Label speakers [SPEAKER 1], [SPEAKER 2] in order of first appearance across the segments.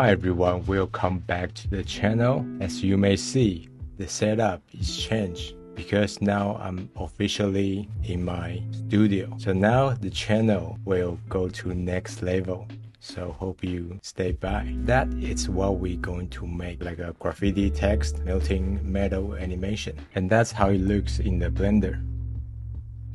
[SPEAKER 1] Hi everyone, welcome back to the channel. As you may see, the setup is changed because now I'm officially in my studio. So now the channel will go to next level. So hope you stay by. That is what we're going to make, like a graffiti text melting metal animation. And that's how it looks in the Blender.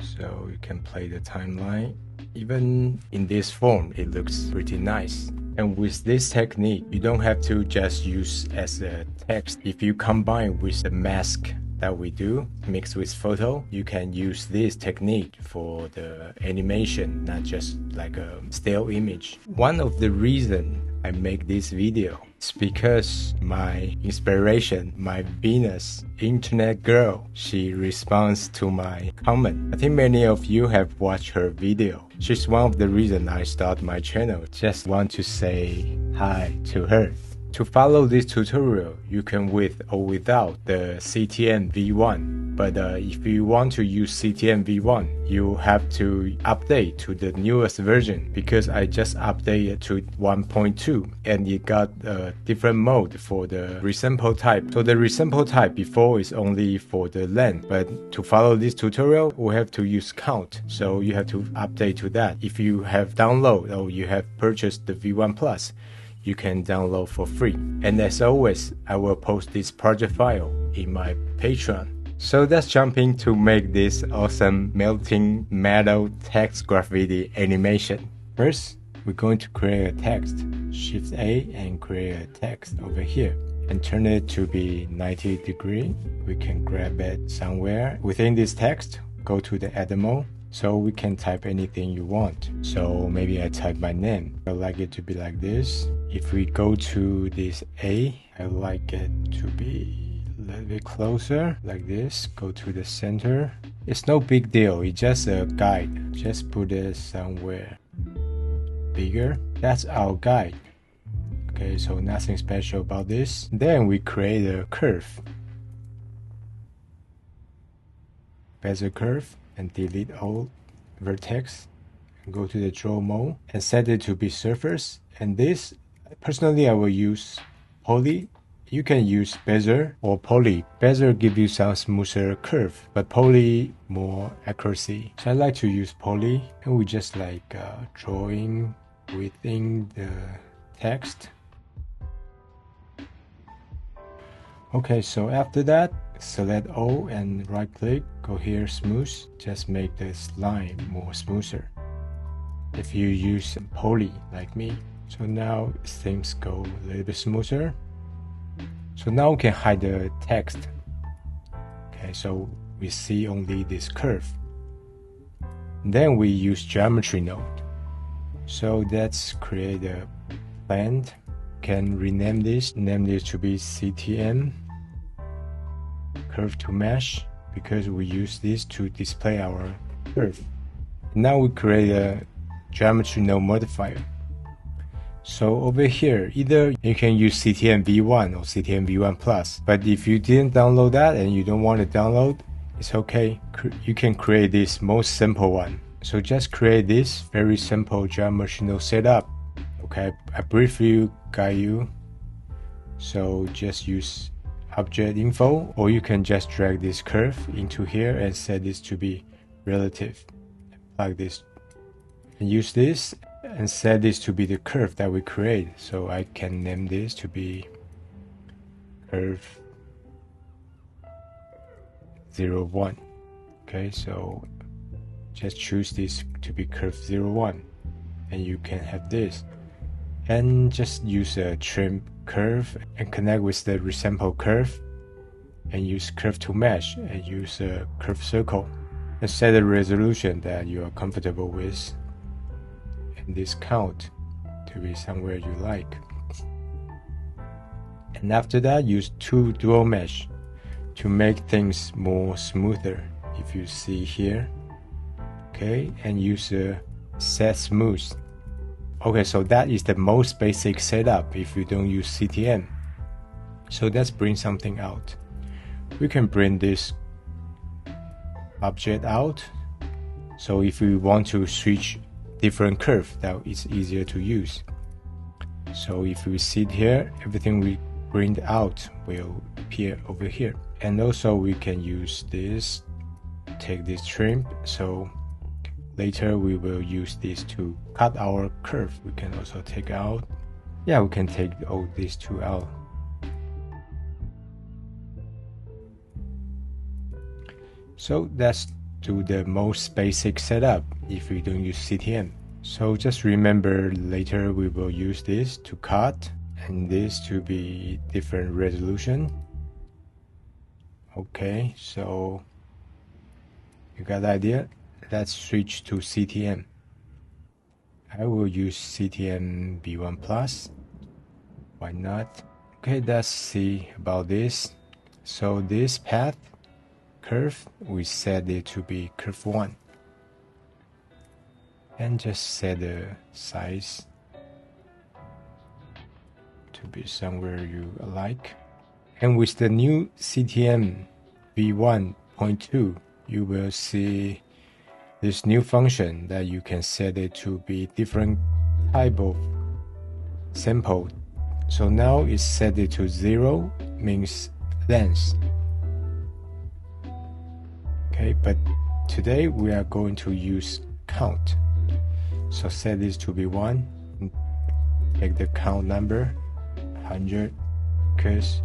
[SPEAKER 1] So you can play the timeline. Even in this form, it looks pretty nice. And with this technique, you don't have to just use as a text. If you combine with the mask that we do, mixed with photo, you can use this technique for the animation, not just like a still image. One of the reasons I make this video is because my inspiration, my Venus internet girl, she responds to my comment. I think many of you have watched her video. She's one of the reasons I started my channel. Just want to say hi to her. To follow this tutorial, you can with or without the CTN V1. But if you want to use CTN V1, you have to update to the newest version because I just updated to 1.2 and it got a different mode for the resample type. So the resample type before is only for the length, but to follow this tutorial, we have to use count. So you have to update to that. If you have downloaded or you have purchased the V1 Plus, you can download for free. And as always, I will post this project file in my Patreon. So let's jump in to make this awesome melting metal text graffiti animation. First, we're going to create a text. Shift A and create a text over here and turn it to be 90 degrees. We can grab it somewhere. Within this text, go to the edit mode. So we can type anything you want. So maybe I type my name. I like it to be like this. If we go to this A, I like it to be a little bit closer, like this. Go to the center. It's no big deal. It's just a guide. Just put it somewhere bigger. That's our guide. Okay, so nothing special about this. Then we create a curve. Bezier curve. And delete all vertex and go to the draw mode and set it to be surface. And this, personally, I will use poly. You can use Bezier or poly. Bezier gives you some smoother curve, but poly more accuracy. So I like to use poly, and we just like drawing within the text. Okay, so after that, select all and right click, go here smooth, just make this line more smoother if you use poly like me. So now things go a little bit smoother. So now we can hide the text. Okay, so we see only this curve. Then we use geometry node. So let's create a blend. Can rename this, name this to be CTN curve to mesh because we use this to display our curve. Now we create a geometry node modifier. So over here, either you can use CTN V1 or CTN V1 Plus, but if you didn't download that and you don't want to download, it's okay. You can create this most simple one. So just create this very simple geometry node setup. Okay, I briefly guide you. So just use object info, or you can just drag this curve into here and set this to be relative. Like this. And use this and set this to be the curve that we create. So I can name this to be curve 01. Okay, so just choose this to be curve 01 and you can have this. And just use a trim curve and connect with the resample curve and use curve to mesh and use a curve circle and set a resolution that you are comfortable with and this count to be somewhere you like. And after that, use two dual mesh to make things more smoother if you see here. Okay, and use a set smooth. Okay, so that is the most basic setup if you don't use CTN. So let's bring something out. We can bring this object out. So if we want to switch different curve, that is easier to use. So if we sit here, everything we print out will appear over here. And also we can use this, take this trim, so later we will use this to cut our curve. We can also take out, yeah, we can take all these two out. So that's to the most basic setup if we don't use CTM. So just remember later we will use this to cut and this to be different resolution. Okay, so you got the idea? Let's switch to CTM. I will use CTM B1 Plus. Why not? Okay, let's see about this. So this path curve, we set it to be curve 1. And just set the size to be somewhere you like. And with the new CTM V1.2, you will see this new function that you can set it to be different type of sample. So now it's set it to 0, means length. Okay, but today we are going to use count. So set this to be 1, take the count number 100, because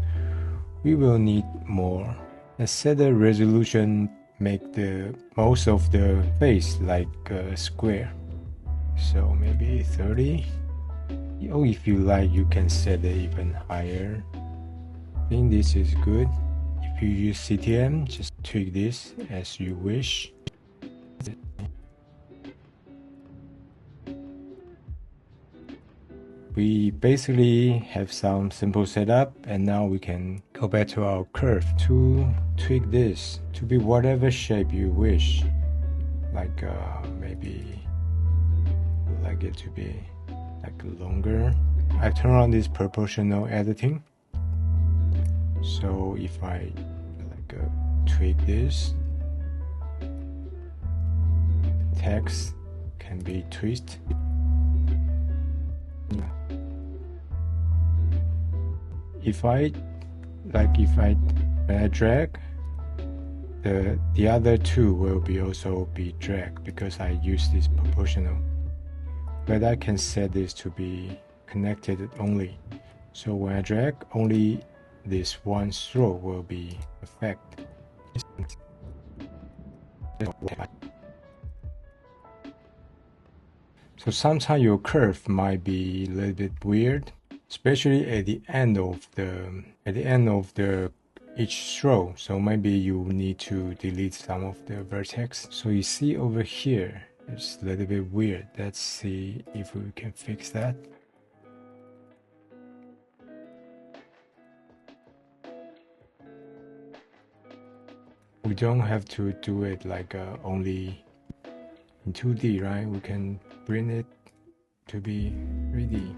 [SPEAKER 1] we will need more. And set the resolution, make the most of the face like a square. So maybe 30. Oh, if you like, you can set it even higher. I think this is good. If you use CTM, just tweak this as you wish. We basically have some simple setup, and now we can go back to our curve to tweak this to be whatever shape you wish. Like maybe I like it to be like longer. I turn on this proportional editing. So if I like tweak this, text can be twisted. When I drag, the other two will be also be dragged because I use this proportional. But I can set this to be connected only. So when I drag, only this one stroke will be affected. So sometimes your curve might be a little bit weird, especially at the end of the each stroke. So maybe you need to delete some of the vertex. So you see over here, it's a little bit weird. Let's see if we can fix that. We don't have to do it like only in 2D, right? We can bring it to be 3D.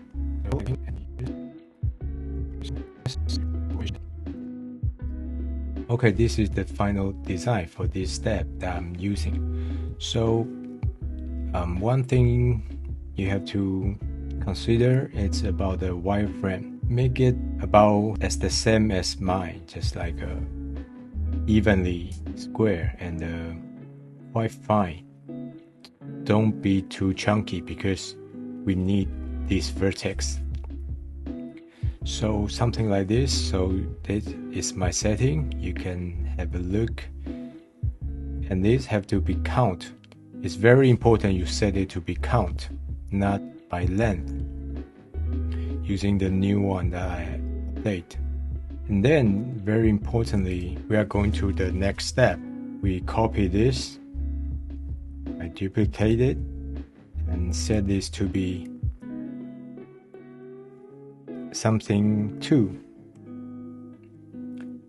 [SPEAKER 1] Okay, this is the final design for this step that I'm using. So one thing you have to consider is about the wireframe. Make it about as the same as mine, just like evenly square and quite fine. Don't be too chunky because we need this vertex. So something like this. So this is my setting. You can have a look. And this have to be count. It's very important you set it to be count, not by length. Using the new one that I update. And then very importantly, we are going to the next step. We copy this. I duplicate it and set this to be something 2.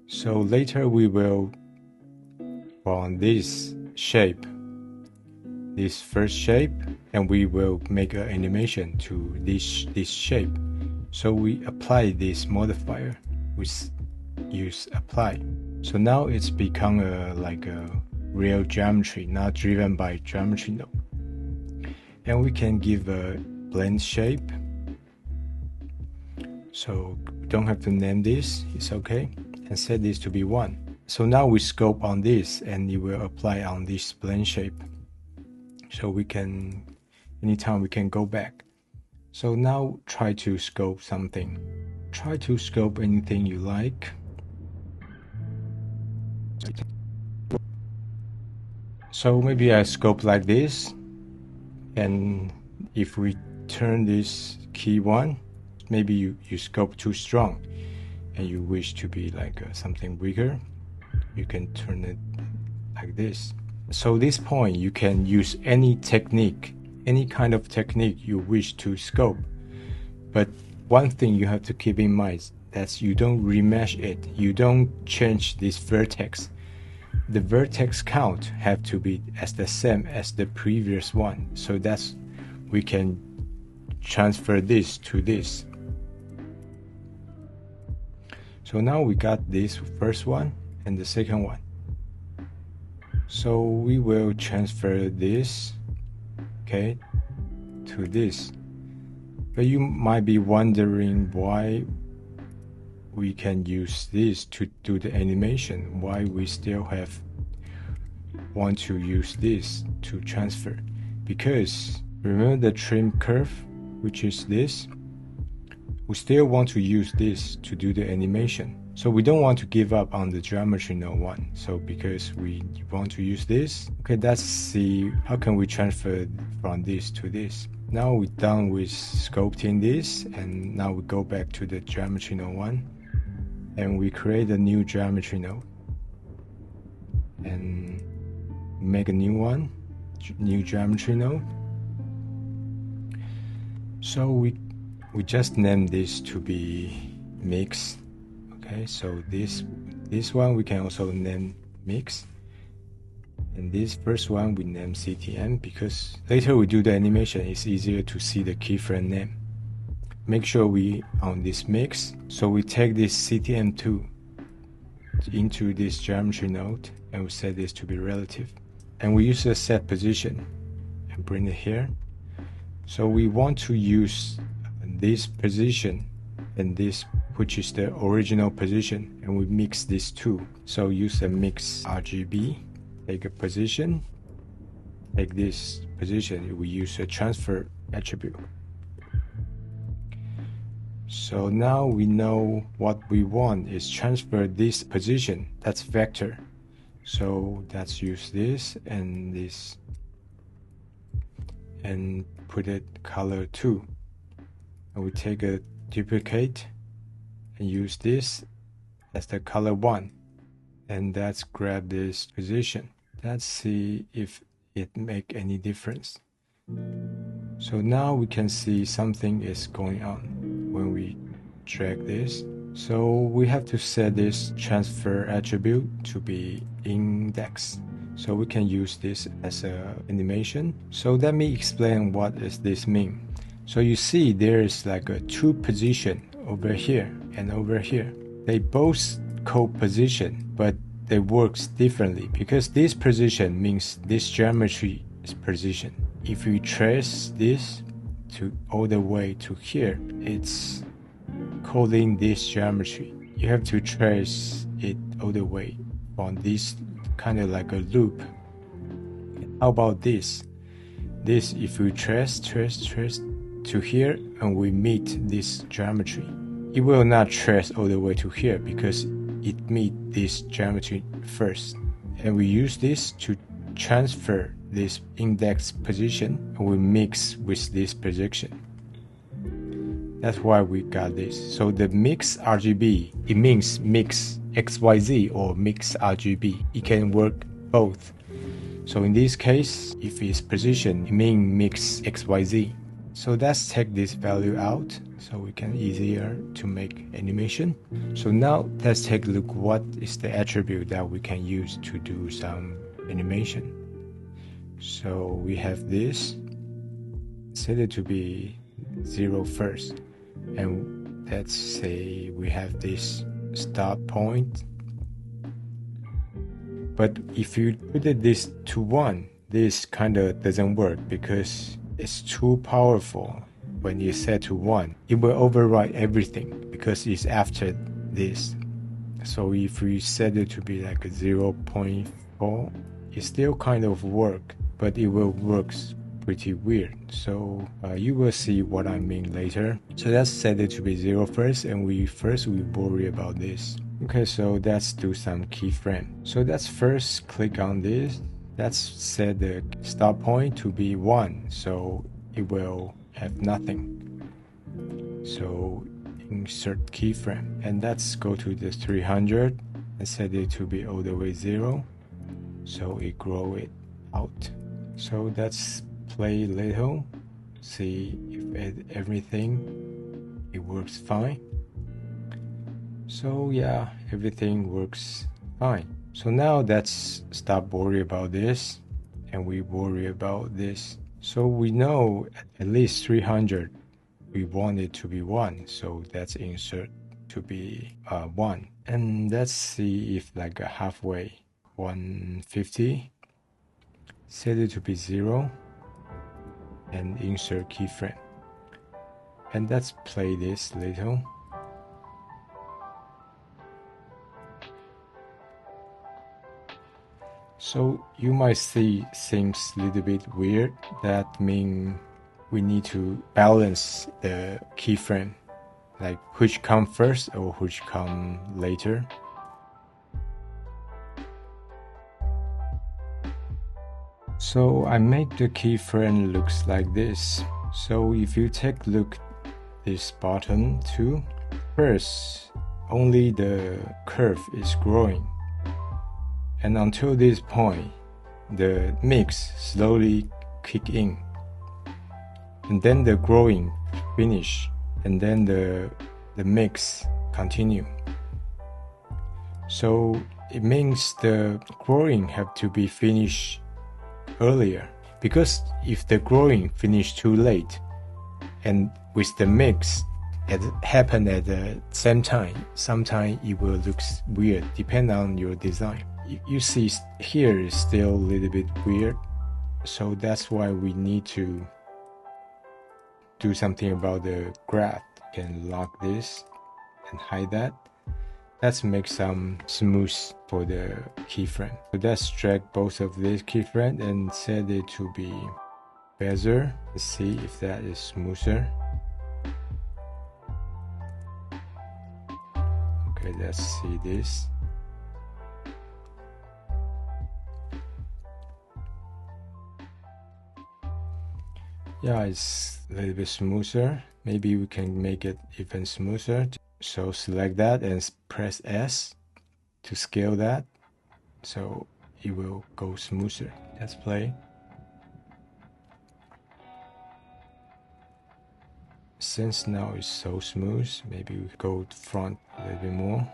[SPEAKER 1] So later we will on this shape, this first shape, and we will make an animation to this shape. So we apply this modifier. We use apply. So now it's become like a real geometry, not driven by geometry node. And we can give a blend shape. So don't have to name this, it's okay, and set this to be 1. So now we scope on this and it will apply on this plane shape. So we can, anytime we can go back. So now try to scope something. Try to scope anything you like. So maybe I scope like this, and if we turn this key 1, maybe you scope too strong and you wish to be like something bigger, you can turn it like this. So this point you can use any technique, any kind of technique you wish to scope, but one thing you have to keep in mind, that's you don't remesh it, you don't change this vertex. The vertex count have to be as the same as the previous one, so that's we can transfer this to this. So now we got this first one and the second one. So we will transfer this, okay, to this. But you might be wondering why we can use this to do the animation, why we still want to use this to transfer. Because remember the trim curve, which is this, we still want to use this to do the animation. So we don't want to give up on the geometry node 1. So because we want to use this, okay, let's see how can we transfer from this to this. Now we're done with sculpting this, and now we go back to the geometry node 1 and we create a new geometry node and make a new one, new geometry node. So we just name this to be mix. Okay, so this one we can also name mix, and this first one we name CTM because later we do the animation, it's easier to see the keyframe name. Make sure we on this mix, so we take this CTM2 into this geometry node and we set this to be relative, and we use a set position and bring it here. So we want to use this position and this, which is the original position, and we mix these two. So use a mix RGB, take a position, take this position, we use a transfer attribute. So now we know what we want is transfer this position, that's vector. So let's use this and this and put it color 2. And we take a duplicate and use this as the color 1. And let's grab this position. Let's see if it make any difference. So now we can see something is going on when we drag this. So we have to set this transfer attribute to be index. So we can use this as an animation. So let me explain what does this mean. So you see there is like a 2 position over here and over here. They both co-position, but they works differently because this position means this geometry is position. If you trace this to all the way to here, it's calling this geometry. You have to trace it all the way on this kind of like a loop. How about this? This, if we trace to here and we meet this geometry, it will not trace all the way to here because it meet this geometry first. And we use this to transfer this index position and we mix with this position. That's why we got this. So the mix RGB, it means mix XYZ or mix RGB. It can work both. So in this case, if it's position, it means mix XYZ. So let's take this value out so we can easier to make animation. So now let's take a look what is the attribute that we can use to do some animation. So we have this, set it to be 0 first, and let's say we have this start point. But if you put this to 1, this kind of doesn't work because it's too powerful. when it's set to 1, it will overwrite everything because it's after this. So if we set it to be like a 0.4, it still kind of work, but it will work pretty weird. So you will see what I mean later. So let's set it to be 0 first, and we worry about this. Okay, so let's do some keyframe. So let's first click on this. Let's set the start point to be 1, so it will have nothing. So insert keyframe, and let's go to the 300 and set it to be all the way 0, so it grow it out. So let's play little, see if everything it works fine. So yeah, everything works fine. So now let's stop worry about this, and we worry about this. So we know at least 300 we want it to be 1, so let's insert to be 1, and let's see if like a halfway 150, set it to be 0 and insert keyframe, and let's play this little. So you might see things a little bit weird. That means we need to balance the keyframe, like which come first or which come later. So I make the keyframe looks like this. So if you take a look this bottom too, first only the curve is growing, and until this point the mix slowly kick in, and then the growing finish, and then the mix continue. So it means the growing have to be finished earlier, because if the growing finish too late and with the mix it happen at the same time, sometimes it will look weird depending on your design. You see here is still a little bit weird, so that's why we need to do something about the graph. You can lock this and hide that. Let's make some smooth for the keyframe. So let's drag both of these keyframe and set it to be bezier. Let's see if that is smoother. Okay, let's see this. Yeah, it's a little bit smoother. Maybe we can make it even smoother. So select that and press S to scale that, so it will go smoother. Let's play. Since now it's so smooth, maybe we go front a little bit more.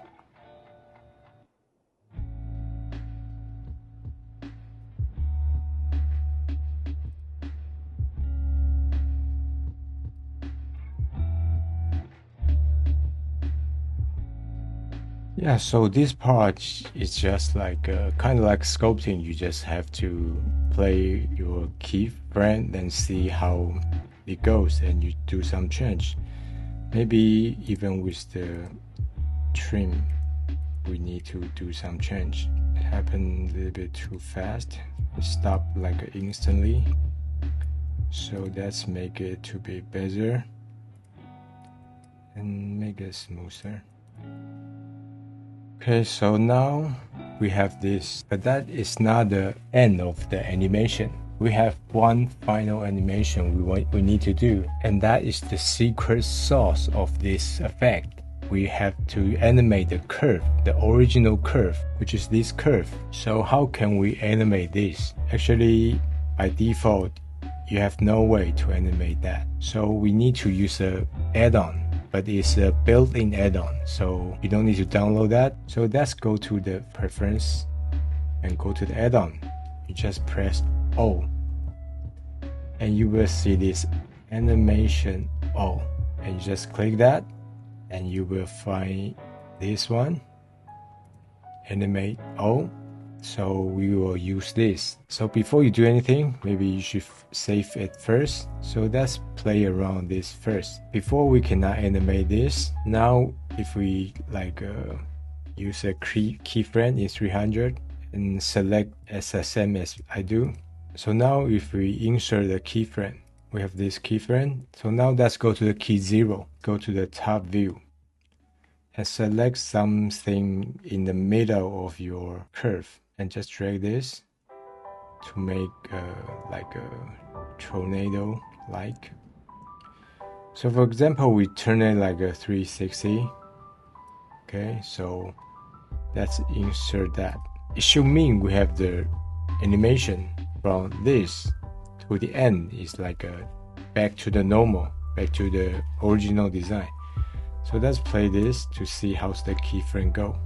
[SPEAKER 1] Yeah, so this part is just like kind of like sculpting. You just have to play your keyframe and see how it goes, and you do some change. Maybe even with the trim, we need to do some change. It happened a little bit too fast. It stopped like instantly. So let's make it to be better and make it smoother. Okay, so now we have this, but that is not the end of the animation. We have one final animation we need to do, and that is the secret sauce of this effect. We have to animate the curve, the original curve, which is this curve. So how can we animate this? Actually, by default, you have no way to animate that. So we need to use an add-on. But it's a built-in add-on, so you don't need to download that. So let's go to the preference and go to the add-on. You just press O, and you will see this animation O, and you just click that, and you will find this one, animate O, So we will use this. So before you do anything, maybe you should save it first. So let's play around this first. Before we cannot animate this. Now if we use a keyframe in 300 and select SSM as I do. So now if we insert the keyframe, we have this keyframe. So now let's go to the key 0, go to the top view and select something in the middle of your curve and just drag this to make like a tornado like. So for example, we turn it like a 360. Okay, so let's insert that. It should mean we have the animation from this to the end is like a back to the normal, back to the original design. So let's play this to see how's the keyframe go.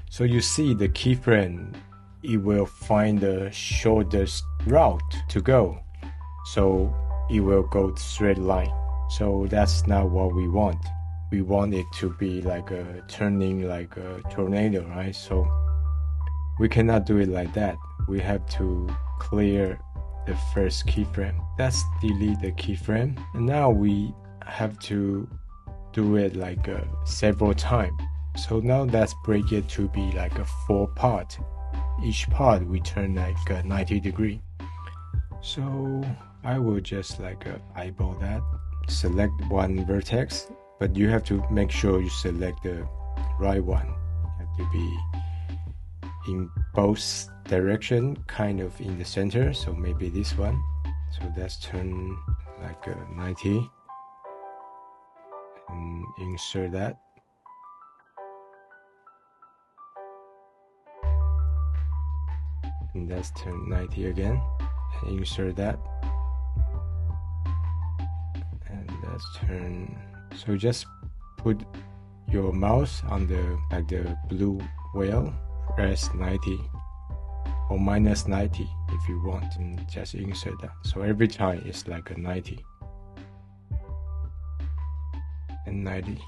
[SPEAKER 1] So you see the keyframe, it will find the shortest route to go. So it will go straight line. So that's not what we want. We want it to be like a turning like a tornado, right? So we cannot do it like that. We have to clear the first keyframe. Let's delete the keyframe. And now we have to do it like several times. So now let's break it to be like a 4 part. Each part we turn like 90 degree. So I will just like eyeball that. Select one vertex, but you have to make sure you select the right one. You have to be in both direction, kind of in the center. So maybe this one. So let's turn like 90 and insert that. And let's turn 90 again and insert that. And let's turn. So just put your mouse on the like the blue whale, press 90 or minus 90 if you want, and just insert that. So every time it's like a 90 and 90.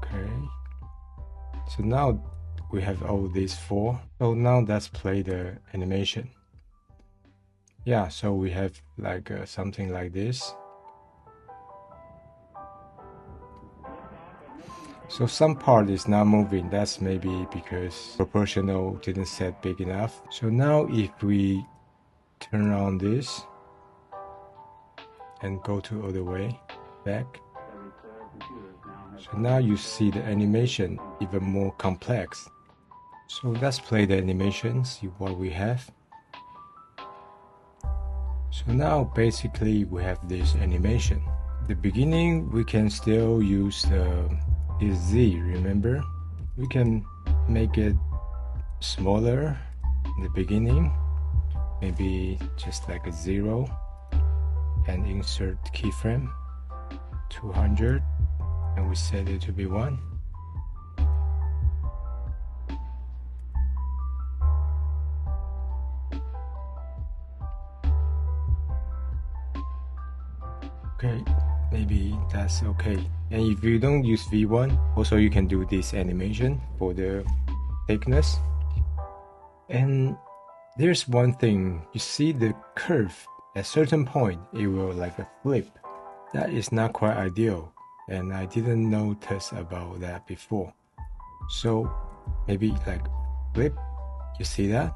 [SPEAKER 1] Okay. So now we have all these 4. So now let's play the animation. Yeah, so we have like something like this. So some part is not moving. That's maybe because proportional didn't set big enough. So now if we turn on this and go to other way back. So now you see the animation even more complex. So let's play the animation, see what we have. So now basically we have this animation. The beginning we can still use this Z, remember? We can make it smaller in the beginning, maybe just like a 0, and insert keyframe 200, and we set it to be 1. Okay, maybe that's okay. And if you don't use V1, also you can do this animation for the thickness. And there's one thing, you see the curve at certain point it will like a flip. That is not quite ideal, and I didn't notice about that before. So maybe like flip, you see that?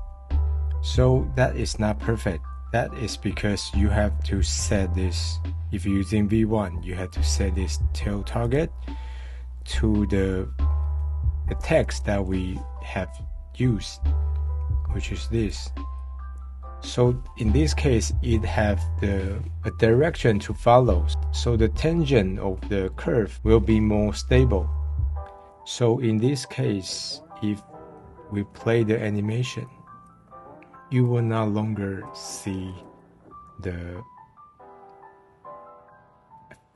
[SPEAKER 1] So that is not perfect. That is because you have to set this. If you're using V1, you have to set this tail target to the text that we have used, which is this. So in this case, it have a direction to follow. So the tangent of the curve will be more stable. So in this case, if we play the animation, you will no longer see the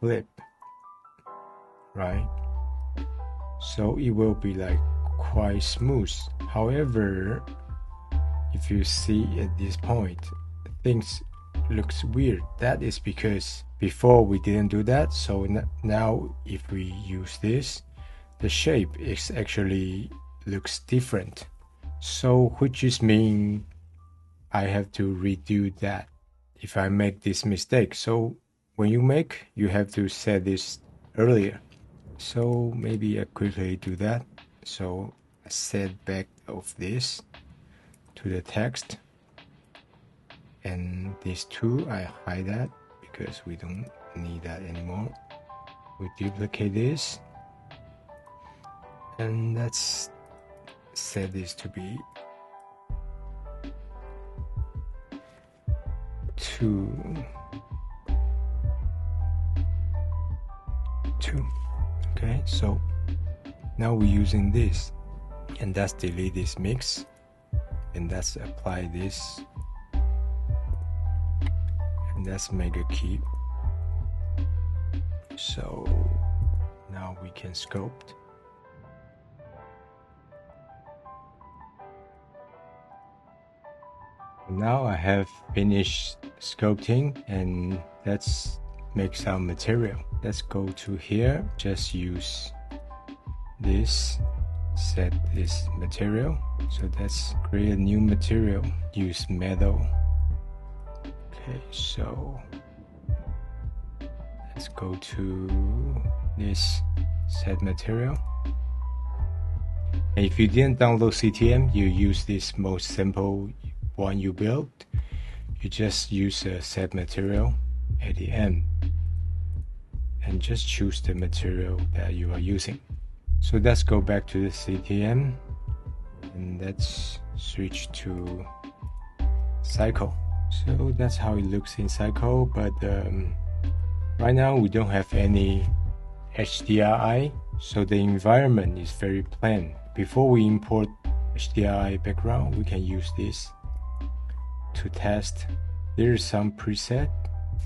[SPEAKER 1] flip, right? So it will be like quite smooth. However, if you see at this point, things looks weird. That is because before we didn't do that. So now if we use this, the shape is actually looks different. So which just mean I have to redo that if I make this mistake. So when you make, you have to set this earlier. So maybe I quickly do that. So I set back of this to the text, and these two I hide that because we don't need that anymore. We duplicate this, and let's set this to be 2. Okay, so now we're using this, and let's delete this mix, and let's apply this, and let's make a key. So now we can sculpt. Now I have finished sculpting, and let's make some material. Let's go to here, just use this, set this material. So let's create a new material, use metal. Okay, so let's go to this set material. And if you didn't download CTM, you use this most simple one you built. You just use a set material at the end and just choose the material that you are using. So let's go back to the CTM and let's switch to cycle. So that's how it looks in cycle, but right now we don't have any HDRi, so the environment is very plain. Before we import HDRi background, we can use this to test. There's some preset.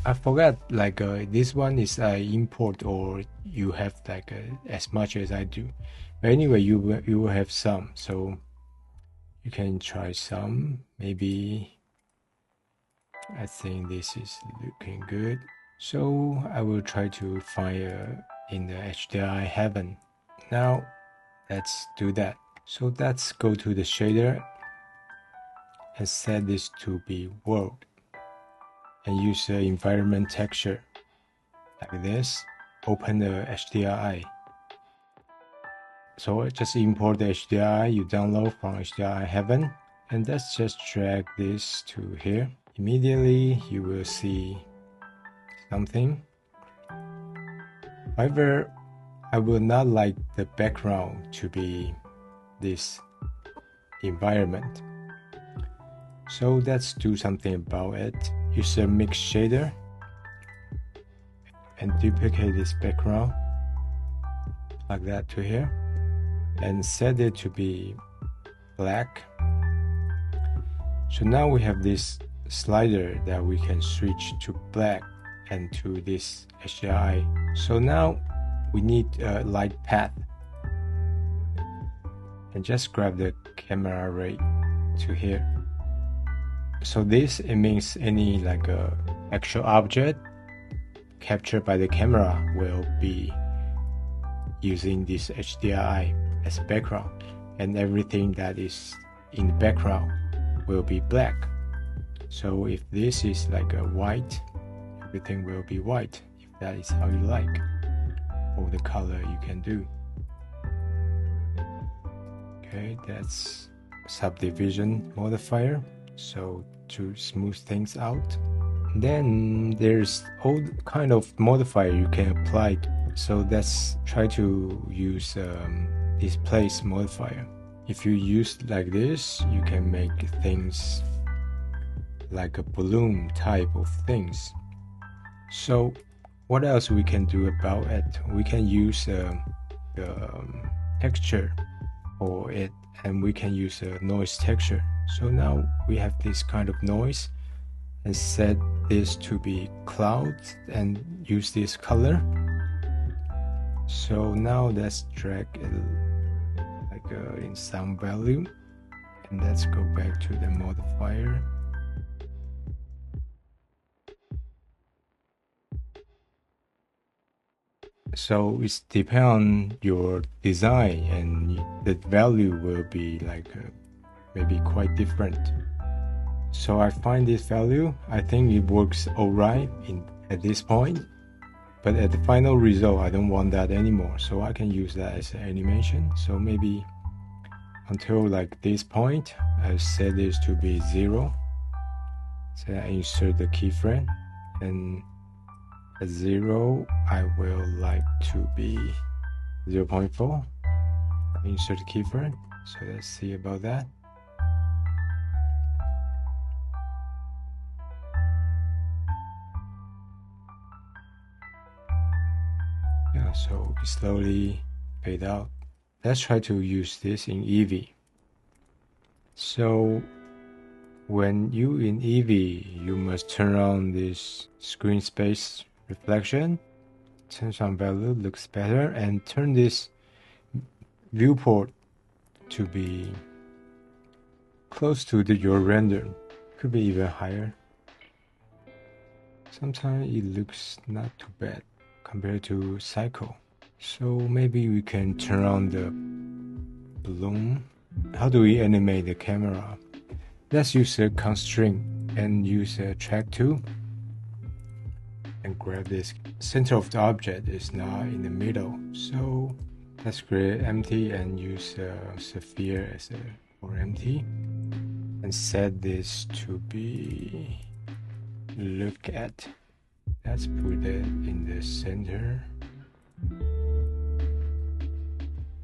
[SPEAKER 1] I forgot, like this one is import, or you have like as much as I do. But anyway, you will have some, so you can try some. Maybe I think this is looking good. So I will try to find in the HDRi heaven. Now let's do that. So let's go to the shader and set this to be world, and use the environment texture like this. Open the HDRi. So just import the HDRi you download from HDRi heaven, and let's just drag this to here. Immediately you will see something. However, I will not like the background to be this environment. So let's do something about it. Use a mix shader and duplicate this background like that to here, and set it to be black. So now we have this slider that we can switch to black and to this HDRi. So now we need a light path, and just grab the camera ray to here. So this, it means any like actual object captured by the camera will be using this HDRi as background, and everything that is in the background will be black. So if this is like a white, everything will be white, if that is how you like, or the color you can do. Okay, that's subdivision modifier, so to smooth things out. Then there's all kind of modifier you can apply. So let's try to use displace modifier. If you use like this, you can make things like a balloon type of things. So what else we can do about it? We can use the texture for it, and we can use a noise texture. So now we have this kind of noise, and set this to be clouds and use this color. So now let's drag it like in some value, and let's go back to the modifier. So it's depend on your design, and the value will be like maybe quite different. So I find this value, I think it works alright at this point, but at the final result I don't want that anymore, so I can use that as an animation. So maybe until like this point I set this to be 0, so I insert the keyframe, and at 0 I will like to be 0.4. Insert the keyframe. So let's see about that. Yeah, so it slowly fade out. Let's try to use this in Eevee. So when you in Eevee, you must turn on this screen space reflection, turn some value, looks better, and turn this viewport to be close to your render. Could be even higher. Sometimes it looks not too bad compared to cycle. So maybe we can turn on the bloom. How do we animate the camera? Let's use a constraint and use a track tool and grab this. Center of the object is not in the middle, so let's create empty and use a sphere as for empty, and set this to be look at. Let's put it in the center.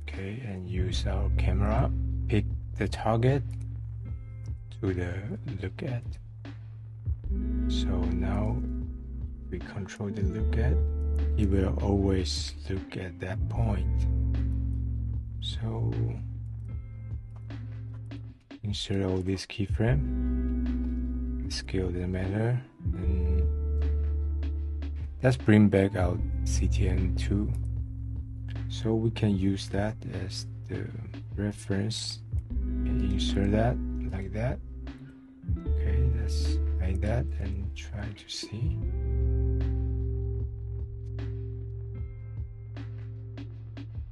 [SPEAKER 1] Okay, and use our camera, pick the target to the look at. So now we control the look at, it will always look at that point. So insert all this keyframe, scale the matter, and let's bring back our CTN2. So we can use that as the reference and insert that like that. Okay, let's like that and try to see.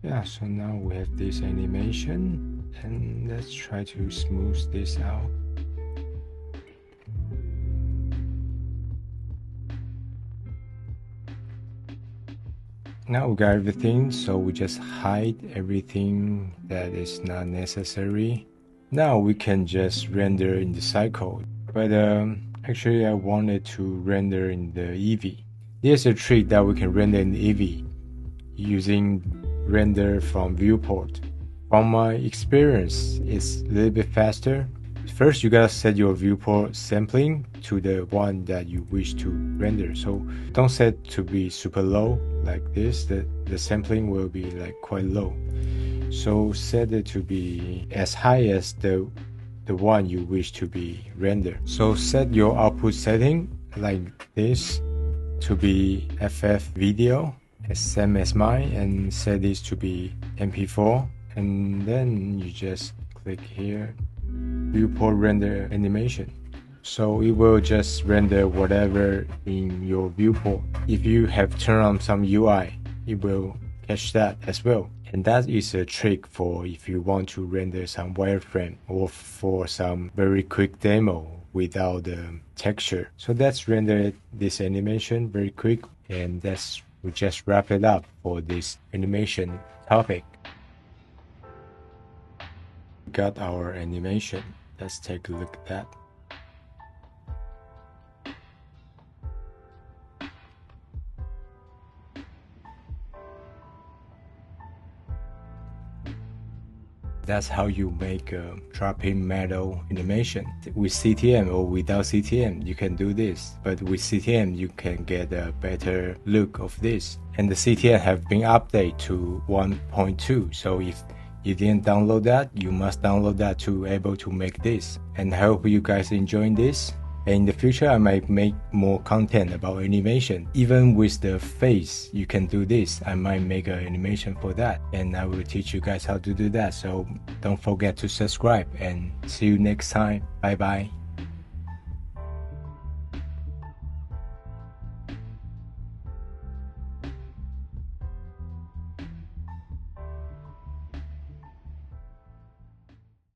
[SPEAKER 1] Yeah, so now we have this animation, and let's try to smooth this out. Now we got everything, so we just hide everything that is not necessary. Now we can just render in the cycle, but actually I wanted to render in the Eevee. There's a trick that we can render in Eevee using render from viewport. From my experience, it's a little bit faster. First, you gotta set your viewport sampling to the one that you wish to render. So don't set to be super low like this. The sampling will be like quite low. So set it to be as high as the one you wish to be rendered. So set your output setting like this to be FF video, as same as mine, and set this to be MP4, and then you just click here, viewport render animation. So it will just render whatever in your viewport. If you have turned on some UI, it will catch that as well. And that is a trick for if you want to render some wireframe or for some very quick demo without the texture. So let's render this animation very quick, and we just wrap it up for this animation topic. Got our animation. Let's take a look at that. That's how you make a dropping metal animation. With CTM or without CTM, you can do this. But with CTM, you can get a better look of this. And the CTM have been updated to 1.2. So if you didn't download that, you must download that to able to make this. And I hope you guys enjoying this. And in the future, I might make more content about animation. Even with the face, you can do this. I might make an animation for that, and I will teach you guys how to do that. So don't forget to subscribe, and see you next time. Bye bye.